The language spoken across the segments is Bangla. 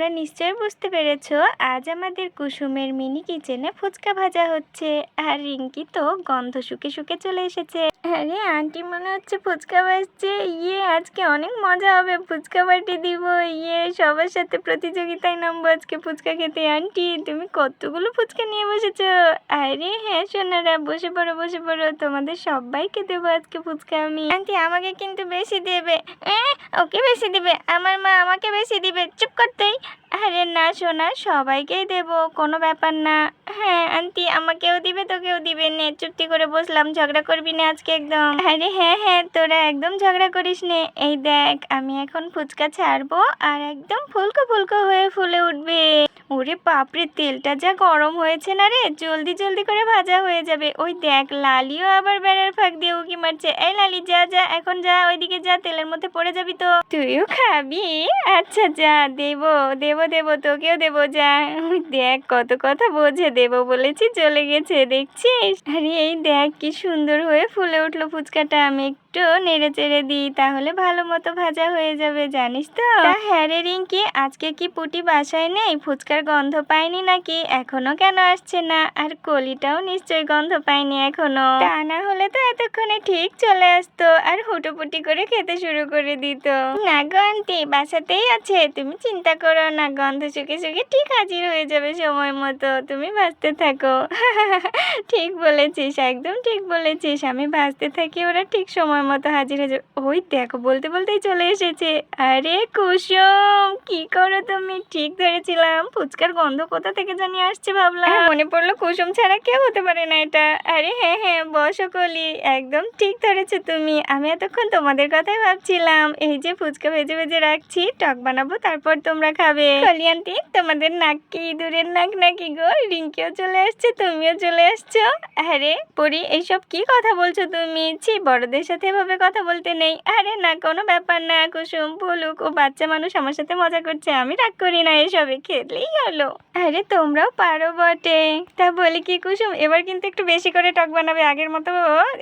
তোমরা নিশ্চয়ই বুঝতে পেরেছো আজ আমাদের কুসুমের মিনি কিচেনে ফুচকা ভাজা হচ্ছে। আর রিঙ্কি তো গন্ধ শুকে শুকে চলে এসেছে। আরে আন্টি মনে হচ্ছে ফুচকা ভাজছে। আজকে অনেক মজা হবে, ফুচকা পার্টি দিব। সবার সাথে প্রতিযোগিতায় নামবো আজকে ফুচকা খেতে। আন্টি তুমি কতগুলো ফুচকা নিয়ে বসেছো? আরে হ্যাঁ সোনারা, বসে পড়ো বসে পড়ো, তোমাদের সবাইকে দেবো আজকে ফুচকা আমি। আন্টি আমাকে কিন্তু বেশি দেবে। ওকে বেশি দিবে? আমার মা আমাকে বেশি দিবে, চুপ করতেই। আরে না সোনা, সবাইকেই দেবো, কোনো ব্যাপার না। হ্যাঁ আন্টি আমাকেও দিবে, তোকেও দিবে। নে চুপটি করে বসলাম, ঝগড়া করবি না আজকে একদম। আরে হ্যাঁ হ্যাঁ, তোরা একদম ঝগড়া করিস নে। এই দেখ আমি এখন ফুচকা ছাড়বো আর একদম ফুলকো ফুলকো হয়ে ফুলে উঠবে। ওরে বাপরে, তেলটা যা গরম হয়েছে না রে, জলদি জলদি করে ভাজা হয়ে যাবে। ওই দেখ লালিও আবার বেড়ার ফাঁক দিয়ে উকি মারছে। এই লালি যা যা, এখন যা, ওইদিকে যা, তেলের মধ্যে পড়ে যাবি তো। তুইও খাবি? আচ্ছা যা, দেবো দেবো দেবো, তোকেও দেবো, যা। ওই দেখ কত কথা বোঝে, দেবো বলেছি চলে গেছে, দেখছিস? আরে এই দেখ কি সুন্দর হয়ে ফুলে উঠলো ফুচকাটা। আমি একটু নেড়ে চেড়ে দিই, তাহলে ভালো মতো ভাজা হয়ে যাবে, জানিস তো। তা হ্যাঁ রে রিঙ্কি, আজকে কি পুটি বাসায় নেই? ফুচকার গন্ধ পায়নি নাকি? এখনো কেন আসছে না? আর কলিটাও নিশ্চয়ই গন্ধ পায়নি এখনো। তা না হলে তো এতক্ষণে ঠিক চলে আসতো আর হুটোপুটি করে খেতে শুরু করে দিত। না গো আন্টি, বাসাতেই আছে, তুমি চিন্তা করো না, গন্ধ শুকে শুকে ঠিক হাজির হয়ে যাবে সময় মতো, তুমি ভাজতে থাকো। ঠিক বলেছিস, একদম ঠিক বলেছিস, আমি ভাজতে থাকি, ওরা ঠিক সময় মতো হাজির হয়ে যাবে। ওই দেখো বলতে বলতেই চলে এসেছে। আরে কুসুম, কি করো তুমি? ঠিক ধরেছিলাম, ফুচকার গন্ধ কোথা থেকে জানি আসছে ভাবলাম। মনে পড়লো কুসুম ছাড়া কেউ হতে পারে না এটা। আরে হ্যাঁ হ্যাঁ বসো কলি, একদম ঠিক ধরেছো তুমি, আমি এতক্ষণ তোমাদের কথাই ভাবছিলাম। এই যে ফুচকা ভেজে ভেজে রাখছি, টক বানাবো, তারপর তোমরা খাবে। কলি আন্টি, তোমাদের নাক কি ইঁদুরের নাক নাকি গো? রিঙ্কিও চলে আসছে, তুমিও চলে আসছো। আরে পরি, এইসব কি কথা বলছো তুমি? ছি, বড়দের সাথে এভাবে কথা বলতে নেই। আরে না, কোনো ব্যাপার না কুসুম, বলুক, ও বাচ্চা মানুষ, আমার সাথে মজা করছে, আমি রাগ করি না, এসবে খেলেই হলো। আরে তোমরাও পারো বটে। তা বলি কি কুসুম, এবার কিন্তু একটু বেশি করে টক বানাবে, আগের মতো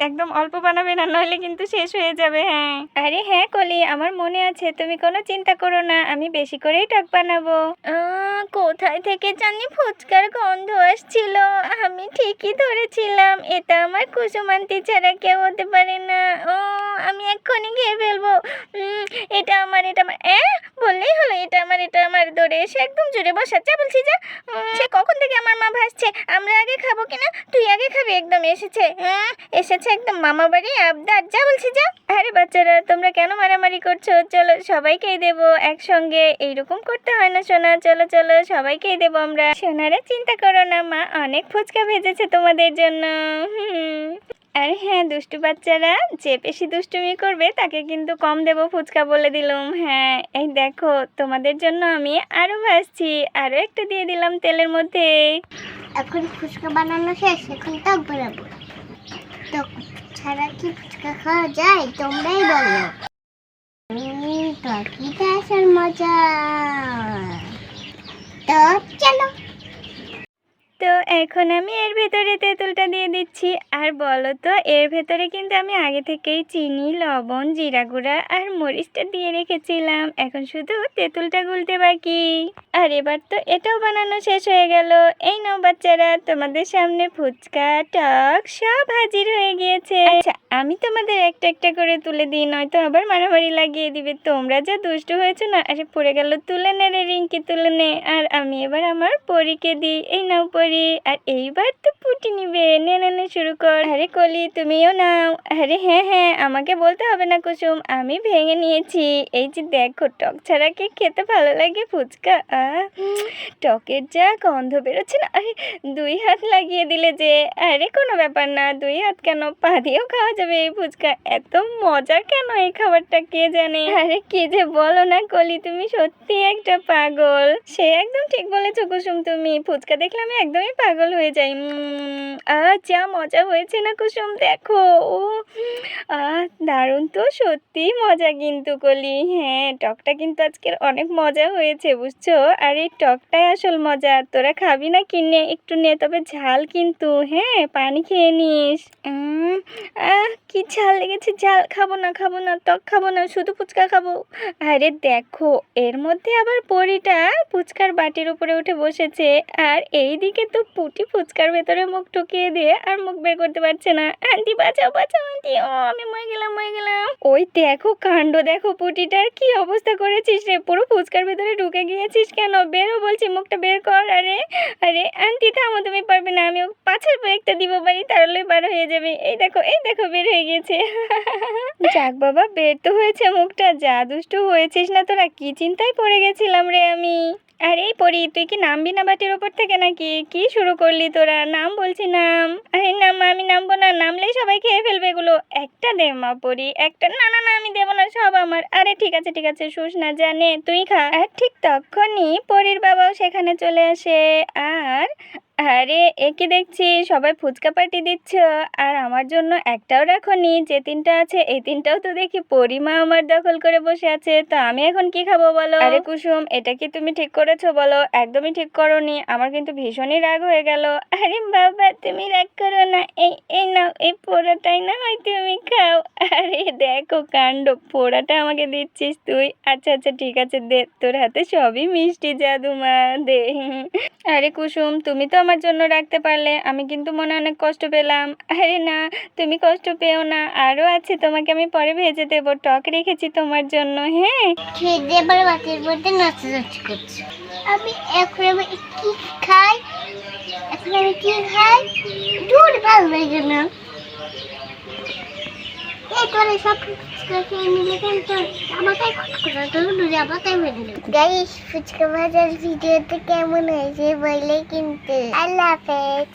একদম অল্প বানাবে না, নইলে কিন্তু শেষ হয়ে যাবে। হ্যাঁ আরে হ্যাঁ কলি, আমার মনে আছে, তুমি কোনো চিন্তা করো না, আমি বেশি করেই টক বানাবো। কোথায় থেকে জানি ফুচকার গন্ধ আসছিল, আমি ঠিকই ধরেছিলাম, এটা আমার কুসুম আন্টি ছাড়া কেউ হতে পারে না। আমি এক্ষুনি খেয়ে ফেলবো। এটা আমার, এটা আমার। বললেই হলো এটা আমার, এটা আমার। দৌড়ে এসে একদম জোরে বসা, যা বলছি যা। সে কখন থেকে আমার মা ভাসছে আমরা আগে খাবো কিনা, তুই আগে খাবি, একদম এসেছে। এসেছে একদম মামা বাড়ি আবদার, যা বলছি যা। আরে বাচ্চারা, তোমরা কেন মারামারি করছো? চলো সবাইকেই দেবো একসঙ্গে, এইরকম করতে হয় না সোনা, চলো চলো সবাইকেই দেবো আমরা। সোনারা চিন্তা করো না, মা অনেক ফুচকা ভেজেছে তোমাদের জন্য। আর হ্যাঁ দুষ্টু বাচ্চারা, যে বেশি দুষ্টুমি করবে তাকে কিন্তু কম দেবো ফুচকা, বলে দিলাম। হ্যাঁ এই দেখো, তোমাদের জন্য আমি আরো ভাজছি, আরো একটু দিয়ে দিলাম তেলের মধ্যে। এখন ফুচকা বানানো শেষ, এখন টক বানাবো। টক ছাড়া কি ফুচকা খাওয়া যায়? তোমরাই বলো। টকিতে আসার মজা। তো চলো। তো এখন আমি এর ভেতরে তেঁতুলটা দিয়ে দিচ্ছি। আর বলো তো, এর ভেতরে কিন্তু আমি আগে থেকেই চিনি, লবণ, জিরা গুঁড়া আর মরিচটা দিয়ে রেখেছিলাম, এখন শুধু তেঁতুলটা গুলতে বাকি। আর এবার তো এটাও বানানো শেষ হয়ে গেল। এই নাও বাচ্চারা, তোমাদের সামনে ফুচকা, টক সব হাজির হয়ে গিয়েছে। আচ্ছা আমি তোমাদের একটা একটা করে তুলে দিই, নয়তো আবার মারামারি লাগিয়ে দিবে। তোমরা যা দুষ্টু হয়েছো না। আরে পড়ে গেল, তুলে নে রে রিঙ্কি, তুলে নে। আর আমি এবার আমার পরীকে দিই, এই নাও পরি। আর এইবার তো পুটি নিবে, নে নে নে শুরু কর। আরে কলি তুমিও নাও। আরে হ্যাঁ হ্যাঁ, আমাকে বলতে হবে না কুসুম, আমি ভেঙে নিয়েছি। এই যে দেখো, টক ছাড়া কি খেতে ভালো লাগে ফুচকা? টকের যা গন্ধ বেরোচ্ছে না। আরে দুই হাত লাগিয়ে দিলে যে। আরে কোনো ব্যাপার না, দুই হাত কেন, পা দিয়েও খাওয়া যাবে এই ফুচকা। এত মজার কেন এই খাবারটা কে জানে। আরে কি যে বলো না কলি, তুমি সত্যি একটা পাগল। সে একদম ঠিক বলেছো কুসুম, তুমি ফুচকা দেখলে আমি একদমই পাগল হয়ে যাই। যা মজা হয়েছে না কুসুম, দেখো। ও দারুণ তো, সত্যি মজা কিন্তু কলি। হ্যাঁ টকটা কিন্তু আজকের অনেক মজা হয়েছে বুঝছো। আর এই টকটাই আসল মজা। তোরা খাবি না কি? নে একটু নে, তবে ঝাল কিন্তু। হ্যাঁ পানি খেয়ে নিস। কি কি ঝাল লেগেছে, ঝাল, খাবো না খাবো না, টক খাবো না, শুধু ফুচকা খাবো। আরে দেখো, এর মধ্যে আবার পরিটা ফুচকার বাটির উপরে উঠে বসেছে, আর এইদিকে তো পুটি ফুচকার ভেতরে মুখ ঢুকিয়ে দিয়ে আর মুখ বের করতে পারছে না। আন্টি বাঁচাও বাঁচাও আন্টি, ও আমি মরে গেলাম মরে গেলাম। ওই দেখো কাণ্ড, দেখো পুটিটার কি অবস্থা করেছিস রে, পুরো ফুচকার ভেতরে ঢুকে গিয়েছিস কেন? বেরো বলছি, মুখটা বের কর। আরে আরে আন্টি থামো, তুমি পারবে না, আমি পাছের একটা দিব পারি, তাহলে বার হয়ে যাবে। এই দেখো বের হয়ে গেছে। যাক বাবা, বের তো হয়েছে মুখটা। যা দুষ্টু হয়েছিস না তোরা, কি চিন্তায় পড়ে গেছিলাম রে আমি। আরে পরি, তুই কি নামবি না বাটির ওপর থেকে নাকি? কি শুরু করলি তোরা? নাম বলছি নাম। আরে না মা, আমি নামবো না, নামলেই সবাই খেয়ে ফেলবে এগুলো। একটা দে মা পরি, একটা। না না না, আমি দেবো না, সব আমার। আরে ঠিক আছে শুস না, জানে তুই খা। আর ঠিক তখনই পরির বাবাও সেখানে চলে আসে। আর আরে একে দেখছি সবাই ফুচকা পার্টি দিচ্ছ, আর আমার জন্য একটাও রাখোনি। যে তিনটা আছে এই তিনটাও তো দেখি পরিমা আমার দখল করে বসে আছে। তো আমি এখন কি খাবো বলো? আরে কুসুম, এটা কি তুমি ঠিক করেছো বলো? একদমই ঠিক করোনি, আমার কিন্তু ভীষণই রাগ হয়ে গেল। আরে বাবা, তুমি রাগ করো না, এই নাও, এই পোড়াটাই না হয় তুমি খাও। আরে দেখো কাণ্ড, পোড়াটা আমাকে দিচ্ছিস তুই? আচ্ছা ঠিক আছে, দে, তোর হাতে সবই মিষ্টি জাদু মা, দে। আরে কুসুম, তুমি তো আমার জন্য রাখতে পারলে, আমি কিন্তু মনে অনেক কষ্ট পেলাম। আরে না, তুমি কষ্ট পেও না, আরও আছে, তোমাকে আমি পরে ভেজে দেবো, টক রেখেছি তোমার জন্য। হ্যাঁ, খেয়ে এবার বাতির মধ্যে নাচানাচি করছে। আমি কি খাই? এখন আমি কি খাই? দূর ভালো লাগে না। এই তোরে সব ফুচকা খেয়ে নিলে কিন্তু আমাকে কথা তো দূরে আমাকে বেরিয়ে। গাইস, ফুচকা ভাজার ভিডিওতে কেমন হয়েছে বলে কিন্তু। আল্লাহ হাফেজ।